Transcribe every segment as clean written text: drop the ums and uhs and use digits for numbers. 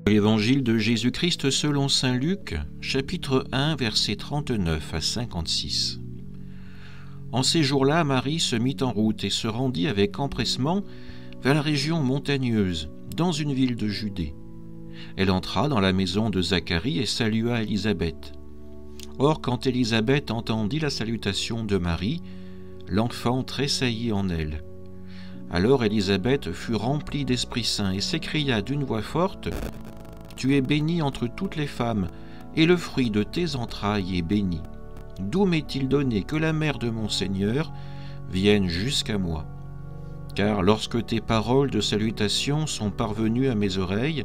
Évangile de Jésus-Christ selon saint Luc, chapitre 1, versets 39 à 56. En ces jours-là, Marie se mit en route et se rendit avec empressement vers la région montagneuse, dans une ville de Judée. Elle entra dans la maison de Zacharie et salua Élisabeth. Or, quand Élisabeth entendit la salutation de Marie, l'enfant tressaillit en elle. Alors Élisabeth fut remplie d'Esprit Saint et s'écria d'une voix forte : « Tu es bénie entre toutes les femmes, et le fruit de tes entrailles est béni. D'où m'est-il donné que la mère de mon Seigneur vienne jusqu'à moi ? Car lorsque tes paroles de salutation sont parvenues à mes oreilles,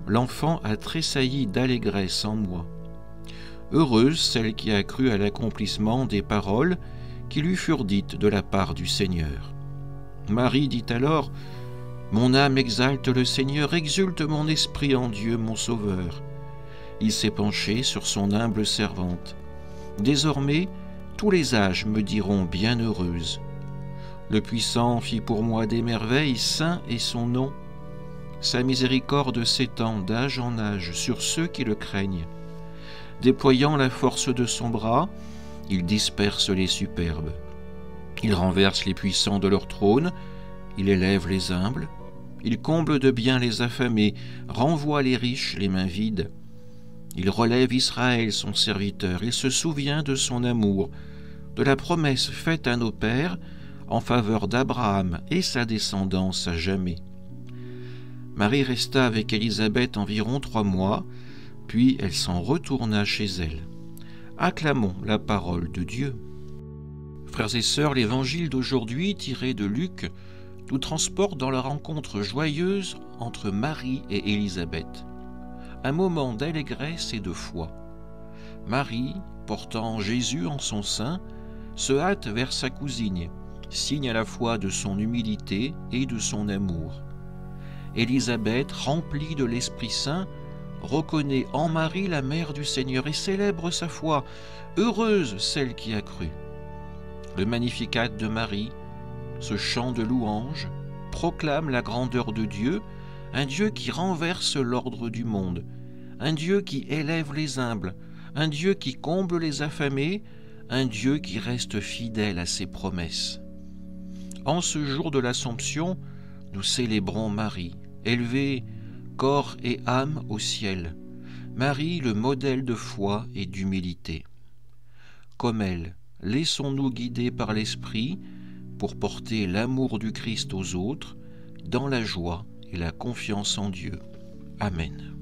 l'enfant a tressailli d'allégresse en moi. Heureuse celle qui a cru à l'accomplissement des paroles qui lui furent dites de la part du Seigneur. » Marie dit alors : « Mon âme exalte le Seigneur, exulte mon esprit en Dieu mon Sauveur. Il s'est penché sur son humble servante. Désormais, tous les âges me diront bienheureuse. Le Puissant fit pour moi des merveilles, saint est son nom. Sa miséricorde s'étend d'âge en âge sur ceux qui le craignent. Déployant la force de son bras, il disperse les superbes. Il renverse les puissants de leur trône, il élève les humbles, il comble de bien les affamés, renvoie les riches les mains vides. Il relève Israël son serviteur, il se souvient de son amour, de la promesse faite à nos pères en faveur d'Abraham et sa descendance à jamais. » Marie resta avec Élisabeth environ 3 mois, puis elle s'en retourna chez elle. Acclamons la parole de Dieu. Frères et sœurs, l'évangile d'aujourd'hui, tiré de Luc, nous transporte dans la rencontre joyeuse entre Marie et Élisabeth. Un moment d'allégresse et de foi. Marie, portant Jésus en son sein, se hâte vers sa cousine, signe à la fois de son humilité et de son amour. Élisabeth, remplie de l'Esprit Saint, reconnaît en Marie la mère du Seigneur et célèbre sa foi. Heureuse celle qui a cru. Le Magnificat de Marie, ce chant de louange, proclame la grandeur de Dieu, un Dieu qui renverse l'ordre du monde, un Dieu qui élève les humbles, un Dieu qui comble les affamés, un Dieu qui reste fidèle à ses promesses. En ce jour de l'Assomption, nous célébrons Marie, élevée corps et âme au ciel. Marie, le modèle de foi et d'humilité. Comme elle, laissons-nous guider par l'Esprit pour porter l'amour du Christ aux autres dans la joie et la confiance en Dieu. Amen.